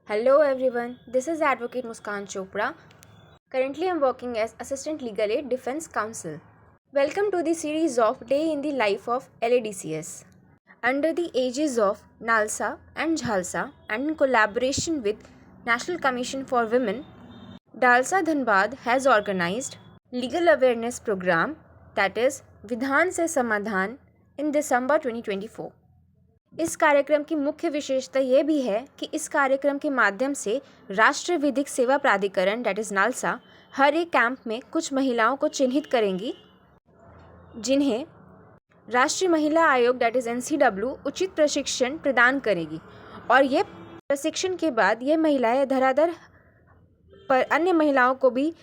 Hello everyone, this is Advocate Muskan Chopra. Currently I'm working as Assistant Legal Aid Defense Counsel. Welcome to the series of Day in the Life of LADCS. Under the aegis of NALSA and JHALSA and in collaboration with National Commission for Women, DALSA Dhanbad has organized Legal Awareness Program that is Vidhan Se Samadhan in December 2024. इस कार्यक्रम की मुख्य विशेषता ये भी है कि इस कार्यक्रम के माध्यम से राष्ट्रीय विधिक सेवा प्राधिकरण डेट इज़ नालसा हर एक कैंप में कुछ महिलाओं को चिन्हित करेंगी जिन्हें राष्ट्रीय महिला आयोग डेट इज़ NCW उचित प्रशिक्षण प्रदान करेगी और ये प्रशिक्षण के बाद ये महिलाएं धरातल पर अन्य महिलाओं को भी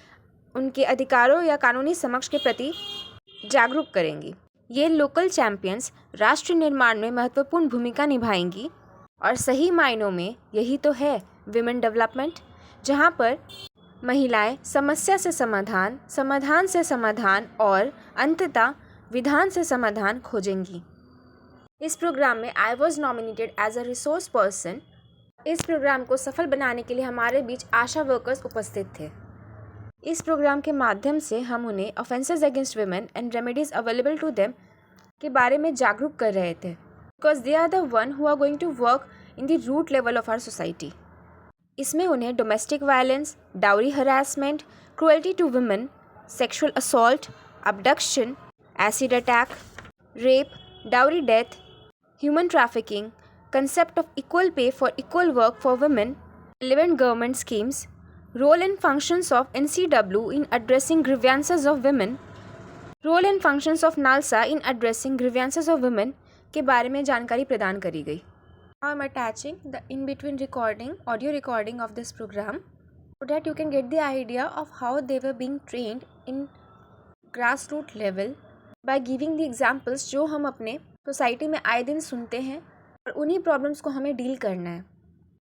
उनके अधिकारों या कानूनी समक्ष के प्रति जागरूक करेंगी। ये लोकल चैंपियंस राष्ट्र निर्माण में महत्वपूर्ण भूमिका निभाएंगी और सही मायनों में यही तो है विमेन डेवलपमेंट, जहाँ पर महिलाएं समस्या से समाधान, समाधान से समाधान और अंततः विधान से समाधान खोजेंगी। इस प्रोग्राम में I was nominated as a resource person. इस प्रोग्राम को सफल बनाने के लिए हमारे बीच आशा वर्कर्स उपस्थित थे। इस प्रोग्राम के माध्यम से हम उन्हें offences against women and remedies available to them के बारे में जागरूक कर रहे थे because they are the one who are going to work in the root level of our society. इसमें उन्हें domestic violence, dowry harassment, cruelty to women, sexual assault, abduction, acid attack, rape, dowry death, human trafficking, concept of equal pay for equal work for women, relevant government schemes, role and functions of NCW in addressing grievances of women, role and functions of NALSA in addressing grievances of women के बारे में जानकारी प्रदान करी गई। Now I am attaching the in-between recording, audio recording of this program so that you can get the idea of how they were being trained in grassroots level by giving the examples जो हम अपने society में आए दिन सुनते हैं और उन्हीं प्रॉब्लम्स को हमें डील करना है।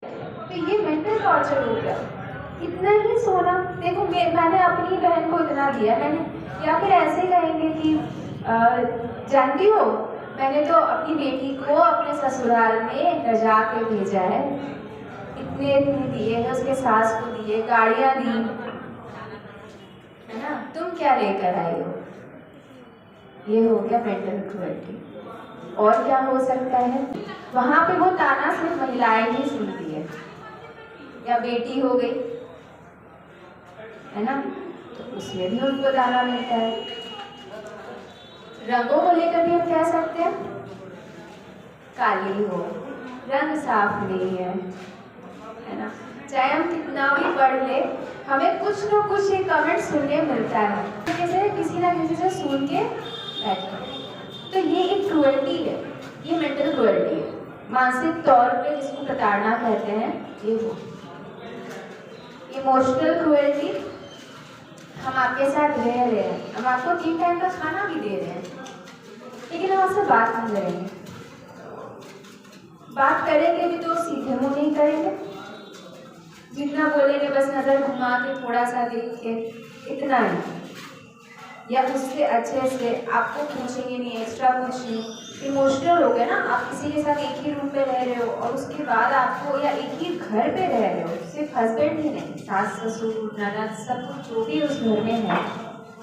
तो ये मेंटल टॉर्चर हो गया। इतना ही सोना, देखो मैंने अपनी बहन को इतना दिया, मैंने या फिर ऐसे कहेंगे कि जानती हो मैंने तो अपनी बेटी को अपने ससुराल में रजा के भेजा है, इतने दिए हैं, उसके सास को दिए, गाड़ियाँ दी, है ना, तुम क्या लेकर आई हो। ये हो गया मेंटल क्रुएल्टी। और क्या हो सकता है, वहाँ पे वो ताना सिर्फ महिलाएं ही सुनती है, या बेटी हो गई है ना, तो उसमें भी उनको ताना मिलता है। रंगों को लेकर भी हम कह सकते हैं काली हो, रंग साफ नहीं है ना, चाहे हम कितना भी पढ़ ले हमें कुछ न कुछ ये कमेंट सुनने मिलता है, जैसे किसी ना किसी से सुन के बैठे। तो ये एक क्रुएल्टी है, ये मेंटल क्रुएल्टी है, मानसिक तौर पे जिसको प्रताड़ना कहते हैं ये हो। इमोशनल क्रुएल्टी, हम आपके साथ रह रहे हैं, हम आपको 3 टाइम का खाना भी दे रहे हैं, लेकिन हम आपसे बात नहीं करेंगे। बात करेंगे भी तो सीधे मुंह नहीं करेंगे, जितना बोलेंगे बस नज़र घुमा के थोड़ा सा देख के, इतना ही, या उससे अच्छे से आपको पूछेंगे नहीं, एक्स्ट्रा कुछ नहीं। इमोशनल हो गया ना, आप किसी के साथ एक ही रूम पे रह रहे हो और उसके बाद आपको, या एक ही घर पे रह रहे हो, सिर्फ हस्बैंड ही नहीं, सास ससुर ननद सब कुछ जो भी उस घर में है,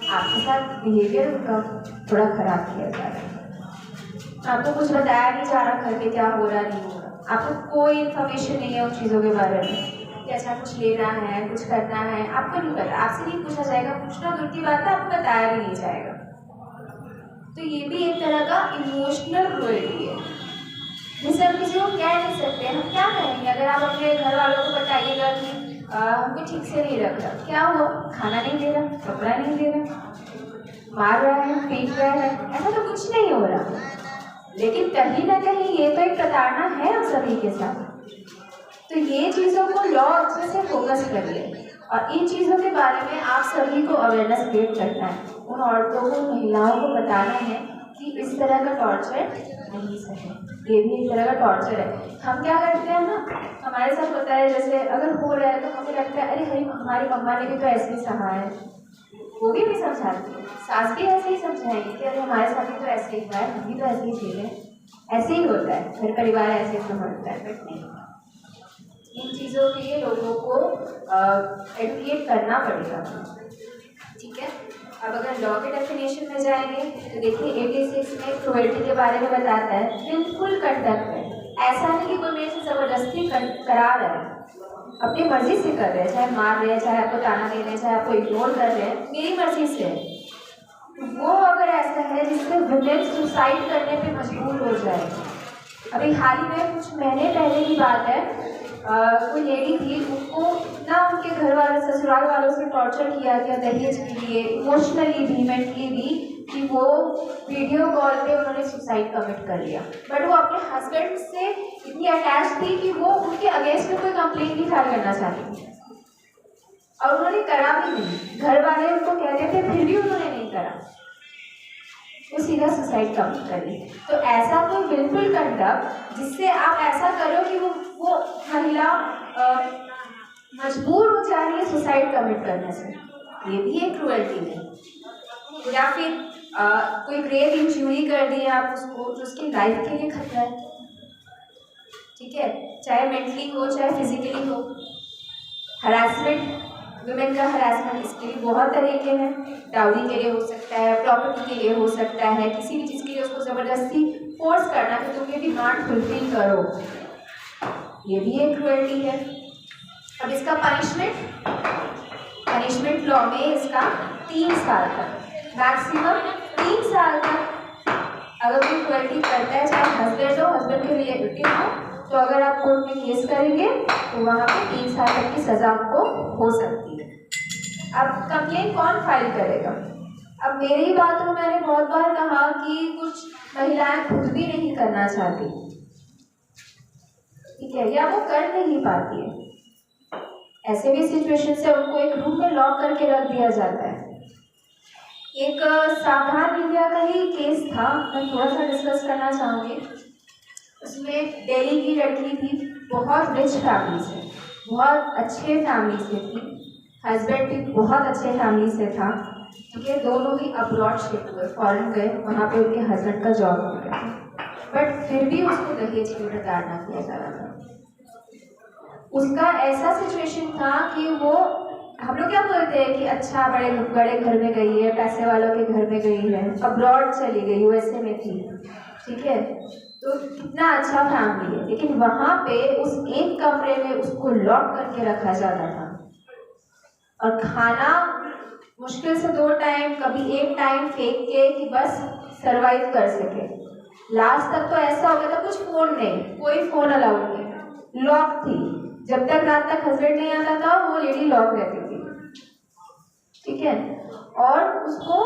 आपके साथ बिहेवियर उनका थोड़ा खराब किया जा रहा है, आपको कुछ बताया नहीं जा रहा घर पे क्या हो रहा नहीं हो रहा, आपको कोई इन्फॉर्मेशन नहीं है उन चीज़ों के बारे में कि अच्छा कुछ लेना है, कुछ करना है, आपको नहीं पता, आपसे नहीं पूछा जाएगा, पूछना दूर की बात है, आपको बताया भी नहीं जाएगा। तो ये भी एक तरह का इमोशनल क्रुएल्टी है, जिसे हम किसी को कह नहीं सकते। हम क्या कहेंगे अगर आप अपने घर वालों को बताइएगा कि हमको ठीक से नहीं रख रहा, क्या हुआ, खाना नहीं दे रहा, कपड़ा नहीं दे रहा, मार रहा है, पीट रहा है, ऐसा तो कुछ नहीं हो रहा, लेकिन कहीं ना कहीं ये तो एक प्रताड़ना है हम सभी के साथ। तो ये चीज़ों को लॉ अच्छे से फोकस करिए और इन चीज़ों के बारे में आप सभी को अवेयरनेस क्रिएट करना है, उन औरतों को, महिलाओं को बताना है कि इस तरह का टॉर्चर नहीं सहे, ये भी एक तरह का टॉर्चर है। हम क्या करते हैं ना, हमारे साथ होता है, जैसे अगर हो रहा है तो हमें लगता है अरे हमारी मम्मा ने भी तो ऐसे ही सहा है, वो भी नहीं समझाती है, सास भी ऐसे ही समझाएंगे कि अरे हमारे साथ भी तो ऐसे ही हुआ है, हम भी तो ऐसे ही झेले, ऐसे ही होता है, घर परिवार ऐसे समझता है, बट नहीं। इन चीज़ों के लिए लोगों को एडुकेट करना पड़ेगा, ठीक है। अब अगर लॉ के डेफिनेशन में जाएंगे तो देखिए 86 में क्रुएल्टी के बारे में बताता है, विलफुल कंडक्ट है। ऐसा नहीं कि कोई मेरे से ज़बरदस्ती करा रहा है, अपनी मर्जी से कर रहे हैं, चाहे मार रहे हैं, चाहे आपको ताना दे रहे हैं, चाहे आपको इग्नोर कर रहे हैं, मेरी मर्जी से है। वो अगर ऐसा है जिससे वुमेन सुसाइड करने पे मजबूर हो जाए। अभी हाल ही में कुछ महीने पहले की बात है, कोई लेडी थी, उसको ना उनके घर वाले ससुराल वालों से टॉर्चर किया गया दहेज के लिए, इमोशनली भी, मेंटली भी, कि वो वीडियो कॉल पे उन्होंने सुसाइड कमिट कर लिया। बट वो अपने हस्बैंड से इतनी अटैच थी कि वो उनके अगेंस्ट में कोई कंप्लेंट नहीं फाइल करना चाहती थी, और उन्होंने करा भी नहीं। घर वाले उनको कहते थे, फिर भी उन्होंने नहीं करा, वो सीधा सुसाइड कमिट कर ली। तो ऐसा कोई बिल्कुल कंडक्ट जिससे आप ऐसा करो कि वो महिला मजबूर हो जा रही है सुसाइड कमिट करने से, ये भी एक क्रूएल्टी है। या फिर कोई ग्रेव इंजरी कर दी आप उसको, जो उसकी लाइफ के लिए खतरा है, ठीक है, चाहे मेंटली हो चाहे फिजिकली हो। हरासमेंट, वुमेन का हरासमेंट इसके लिए बहुत तरीके हैं। डाउरी के लिए हो सकता है, प्रॉपर्टी के लिए हो सकता है, किसी भी चीज़ के लिए उसको ज़बरदस्ती फोर्स करना कि तुम ये डिमांड फुलफिल करो, ये भी एक क्रूएल्टी है। अब इसका पनिशमेंट लॉ में इसका 3 साल तक, मैक्सिमम 3 साल तक अगर कोई क्रूएल्टी करता है, चाहे हस्बैंड हो, हस्बैंड के रिलेटिव हो, तो अगर आप कोर्ट में केस करेंगे तो वहाँ पे 3 साल तक की सज़ा आपको हो सकती है। अब कंप्लेंट कौन फाइल करेगा? अब मेरी बात में मैंने बहुत बार कहा कि कुछ महिलाएं खुद भी नहीं करना चाहती, ठीक है, या वो कर नहीं पाती है। ऐसे भी सिचुएशन से उनको एक रूम में लॉक करके रख दिया जाता है। एक सावधान इंडिया का ही केस था, मैं थोड़ा सा डिस्कस करना चाहूँगी। उसमें दिल्ली की लड़की थी, बहुत रिच फैमिली से, बहुत अच्छे फैमिली से थी, हस्बैंड भी बहुत अच्छे फैमिली से था, ठीक है, दोनों ही अब्रॉड शिफ्ट हुए, फॉरेन गए, वहाँ पे उनके हस्बैंड का जॉब हो गया, बट फिर भी उसको दहेज की प्रताड़ना किया जा रहा था। उसका ऐसा सिचुएशन था कि वो, हम लोग क्या बोलते हैं कि अच्छा बड़े घर में गई है, पैसे वालों के घर में गई है, अब्रॉड चली गई, यूएसए में थी, ठीक है, तो कितना अच्छा फैमिली है, लेकिन वहाँ पे उस एक कमरे में उसको लॉक करके रखा जाता था, और खाना मुश्किल से 2 टाइम, कभी 1 टाइम फेंक के कि बस सरवाइव कर सके। लास्ट तक तो ऐसा हो गया था, कुछ फोन नहीं, कोई फोन अलाउड नहीं, लॉक थी। जब तक रात तक हस्बैंड नहीं आता था वो लेडी लॉक रहती थी, ठीक है, और उसको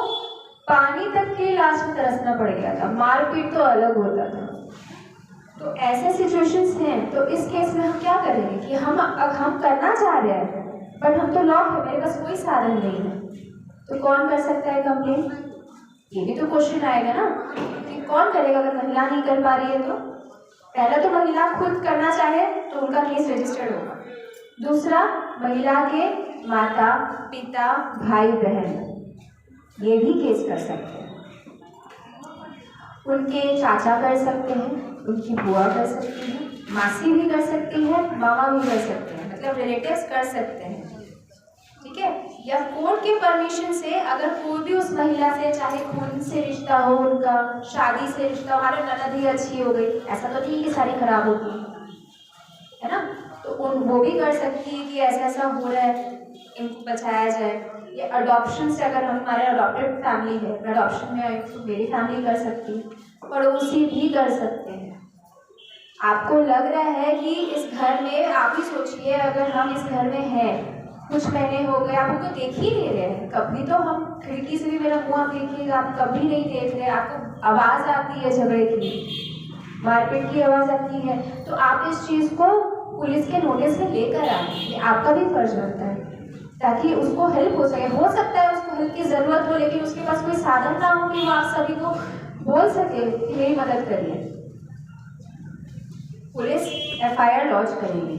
पानी तक के लास्ट में तरसना पड़ गया था, मारपीट तो अलग होता था। तो ऐसे सिचुएशंस हैं। तो इस केस में हम क्या करेंगे कि हम करना चाह रहे हैं बट हम तो लॉक है, मेरे पास कोई साधन नहीं है, तो कौन कर सकता है कंप्लेन? ये भी तो क्वेश्चन आएगा ना कि कौन करेगा अगर महिला नहीं कर पा रही है। तो पहला तो महिला खुद करना चाहे तो उनका केस रजिस्टर्ड होगा। दूसरा, महिला के माता पिता भाई बहन ये भी केस कर सकते हैं, उनके चाचा कर सकते हैं, उनकी बुआ कर सकती है, मासी भी कर सकती है, मामा भी कर सकते हैं, मतलब रिलेटिव्स कर सकते हैं, ठीक है। या कोर्ट के परमिशन से अगर कोई भी उस महिला से, चाहे खून से रिश्ता हो, उनका शादी से रिश्ता, हमारे ननद ही अच्छी हो गई, ऐसा तो नहीं कि सारी खराब होगी, है ना, तो वो भी कर सकती है कि ऐसा ऐसा हो रहा है, इनको बचाया जाए। या अडॉप्शन से, अगर हमारे अडॉप्टेड फैमिली है, अडॉप्शन में आई तो मेरी फैमिली कर सकती है, पड़ोसी भी कर सकते हैं। आपको लग रहा है कि इस घर में, आप ही सोचिए अगर हम इस घर में हैं, कुछ महीने हो गए, आप उनको देख ही नहीं रहे हैं, कभी तो हम खिड़की से भी मेरा मुँह आप देखिएगा, आप कभी नहीं देख रहे, आपको आवाज़ आती है झगड़े की, मारपीट की आवाज़ आती है, तो आप इस चीज़ को पुलिस के नोटिस में लेकर आए, ये आपका भी फर्ज बनता है ताकि उसको हेल्प हो सके। हो सकता है उसको हेल्प की ज़रूरत हो लेकिन उसके पास कोई साधन ना हो कि वो आप सभी को बोल सके कि मेरी मदद करिए। पुलिस FIR लॉन्च करेगी।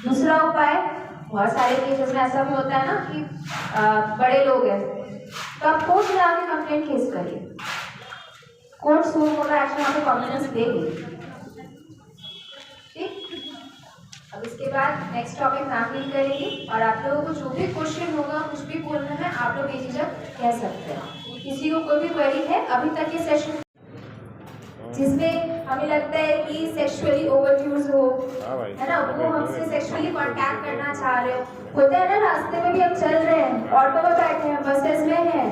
दूसरा उपाय, बहुत सारे केसेस में ऐसा भी होता है ना कि बड़े लोग हैं, तो आप कोर्ट में आके कंप्लेंट केस करिए, कोर्ट सुप्रीम कोर्ट एक्शन आपको कॉन्फिडेंस देगी, ठीक। अब इसके बाद नेक्स्ट टॉपिक मैम डील करेंगे और आप लोगों को जो भी क्वेश्चन होगा, कुछ भी बोलना है, आप लोग बेझिझक कह सकते हैं। किसी को कोई भी क्वेरी है अभी तक ये सेशन जिसमें हमें लगता है कि सेक्सुअली ओवरयूज हो, है ना, वो हमसे सेक्सुअली कांटेक्ट करना चाह रहे हो, होता है ना, रास्ते में भी हम चल रहे हैं, ऑटो में बैठे हैं, बसेस में हैं,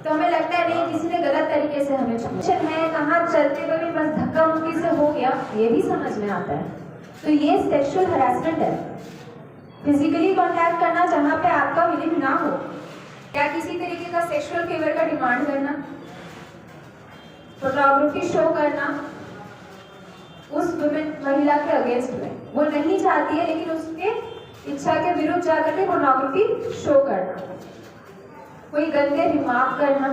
तो हमें लगता है नहीं किसी ने गलत तरीके से हमें छुआ है, कहाँ चलते हुए भी बस धक्का मुक्की से हो गया, ये भी समझ में आता है। तो ये सेक्सुअल हरासमेंट है। फिजिकली कांटेक्ट करना जहाँ पे आपका विलिंग ना हो, या किसी तरीके का सेक्सुअल फेवर का डिमांड करना, फोटोग्राफी शो करना उस महिला के अगेंस्ट में, वो नहीं चाहती है लेकिन उसके इच्छा के विरुद्ध जाकर के फोटोग्राफी शो करना, कोई गंदे रिमार्क करना,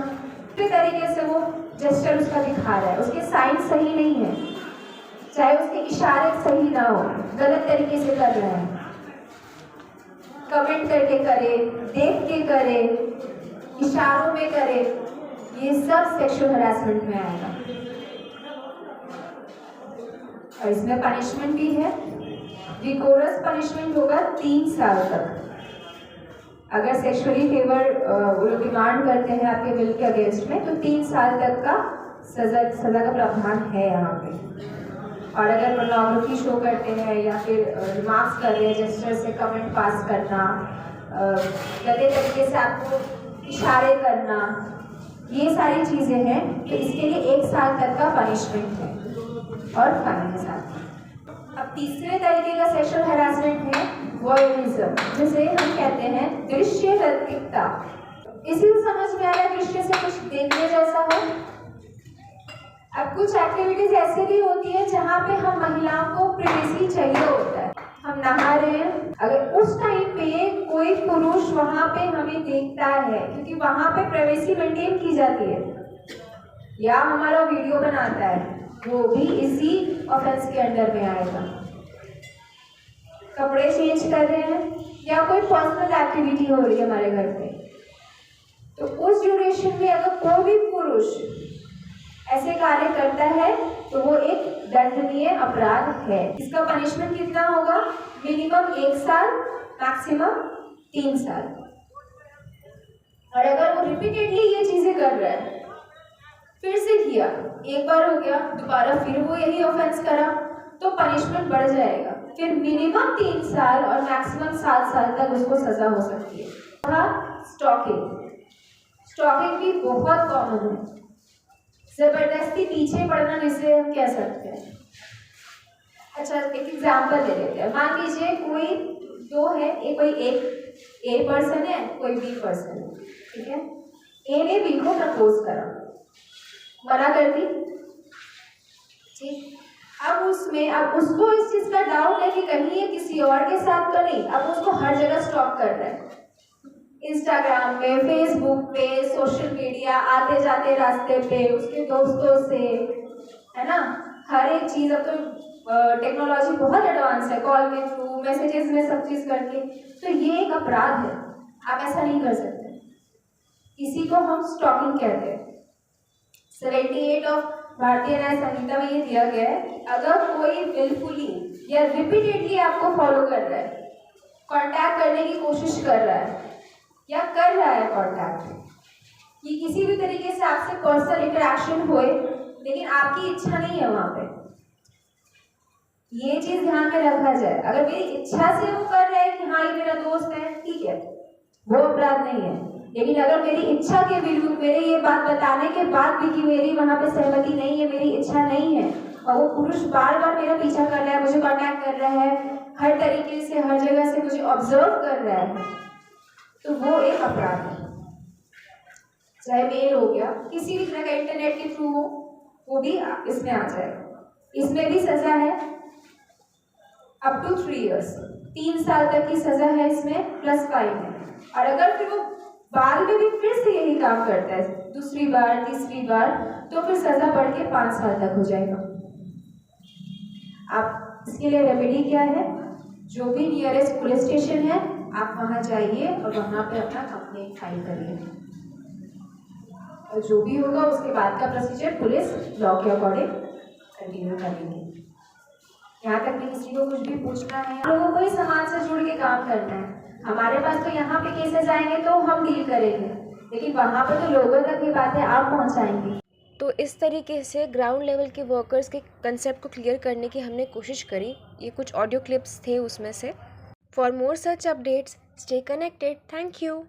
किस तरीके से वो जेस्चर उसका दिखा रहा है, उसके साइन सही नहीं है, चाहे उसके इशारे सही ना हो, गलत तरीके से कर रहा है, कमेंट करके करे, देख के करे, इशारों में करे, ये सब सेक्सुअल हरासमेंट में आएगा। और इसमें पनिशमेंट भी है, रिकोरस पनिशमेंट होगा 3 साल तक। अगर सेक्सुअली फेवर वो लोग डिमांड करते हैं आपके विल के अगेंस्ट में, तो 3 साल तक का सजा का प्रावधान है यहाँ पे। और अगर पोर्नोग्राफी शो करते हैं या फिर रिमार्क्स कर रहे हैं, जेस्चर से कमेंट पास करना, गलत तरीके से आपको इशारे करना, ये सारी चीज़ें हैं, तो इसके लिए 1 साल तक का पनिशमेंट है और फाइन के साथ। अब तीसरे तरीके का सेक्सुअल हरासमेंट है वॉयरिज्म, जिसे हम कहते हैं दृश्य लैंगिकता। इसी से समझ में आया दृश्य से कुछ देखने जैसा हो। अब कुछ एक्टिविटीज ऐसे भी होती है जहाँ पे हम महिलाओं को प्राइवेसी चाहिए होता है, हम नहा रहे हैं, अगर उस टाइम पे कोई पुरुष वहाँ पे हमें देखता है, क्योंकि वहाँ पे प्राइवेसी मेंटेन की जाती है, या हमारा वीडियो बनाता है, वो भी इसी ऑफेंस के अंडर में आएगा। कपड़े चेंज कर रहे हैं या कोई पर्सनल एक्टिविटी हो रही है हमारे घर पे, तो उस ड्यूरेशन में अगर कोई भी पुरुष ऐसे कार्य करता है तो वो एक दंडनीय अपराध है। इसका पनिशमेंट कितना होगा? मिनिमम 1 साल, मैक्सिमम 3 साल। और अगर वो रिपीटेडली ये चीजें कर रहा है, फिर से किया, एक बार हो गया, दोबारा फिर वो यही ऑफेंस करा, तो पनिशमेंट बढ़ जाएगा, फिर मिनिमम 3 साल और मैक्सिमम 7 साल तक उसको सजा हो सकती है। स्टॉकिंग, स्टॉकिंग भी बहुत कॉमन है, जबरदस्ती पीछे पड़ना जिसे हम कह सकते हैं। अच्छा, एक एग्जांपल ले लेते हैं। मान लीजिए कोई 2 है, कोई एक ए पर्सन है, कोई बी पर्सन है, ठीक है। ए ने बी को प्रपोज करा, मना कर दी, ठीक। अब उसको इस चीज का डाउट है कि कहीं ये किसी और के साथ तो नहीं, अब उसको हर जगह स्टॉक कर रहा है, इंस्टाग्राम पे, फेसबुक पे, सोशल मीडिया, आते जाते रास्ते पे, उसके दोस्तों से, है ना, हर एक चीज। अब तो टेक्नोलॉजी बहुत एडवांस है, कॉल के थ्रू, मैसेजेस में सब चीज करके, तो ये एक अपराध है, आप ऐसा नहीं कर सकते। इसी को हम स्टॉकिंग कहते हैं। 78 ऑफ भारतीय न्याय संहिता में ये दिया गया है कि अगर कोई विलफुली या रिपीटेडली आपको फॉलो कर रहा है, कांटेक्ट करने की कोशिश कर रहा है या कर रहा है कांटेक्ट, कि किसी भी तरीके से आपसे पर्सनल इंटरेक्शन होए, लेकिन आपकी इच्छा नहीं है वहां पे, ये चीज ध्यान में रखा जाए। अगर मेरी इच्छा से वो कर रहा है कि हाँ ये मेरा दोस्त है, ठीक है, वो अपराध नहीं है। लेकिन अगर मेरी इच्छा के विरुद्ध, मेरे ये बात बताने के बाद भी कि मेरी वहां पे सहमति नहीं है, मेरी इच्छा नहीं है, और वो पुरुष बार बार मेरा पीछा कर रहा है, मुझे कांटेक्ट कर रहा है, हर तरीके से, हर जगह से मुझे ऑब्जर्व कर रहा है, तो वो एक अपराध है। चाहे मेल हो गया, किसी भी तरह का इंटरनेट के थ्रू हो, वो भी इसमें आ जाएगा। इसमें भी सजा है अप टू 3 years, 3 साल तक की सजा है इसमें, प्लस फाइन है। और अगर फिर वो बाद में भी फिर से यही काम करता है, दूसरी बार, तीसरी बार, तो फिर सजा बढ़ के 5 साल तक हो जाएगा। आप इसके लिए रेमेडी क्या है? जो भी नियरेस्ट पुलिस स्टेशन है, आप वहां जाइए और वहां पे अपना कंप्लेंट फाइल करिए, और जो भी होगा उसके बाद का प्रोसीजर पुलिस लॉ के अकॉर्डिंग कंटिन्यू करेंगे। यहाँ तक भी किसी को कुछ भी पूछना है, लोगों को ही समाज से जुड़ के काम करना है। हमारे पास तो यहाँ पे केसेस आएंगे तो हम डील करेंगे, लेकिन वहाँ पे तो लोगों तक भी बातें आप पहुँचाएंगे। तो इस तरीके से ग्राउंड लेवल के वर्कर्स के कंसेप्ट को क्लियर करने की हमने कोशिश करी। ये कुछ ऑडियो क्लिप्स थे उसमें से। For more such updates stay connected. Thank you.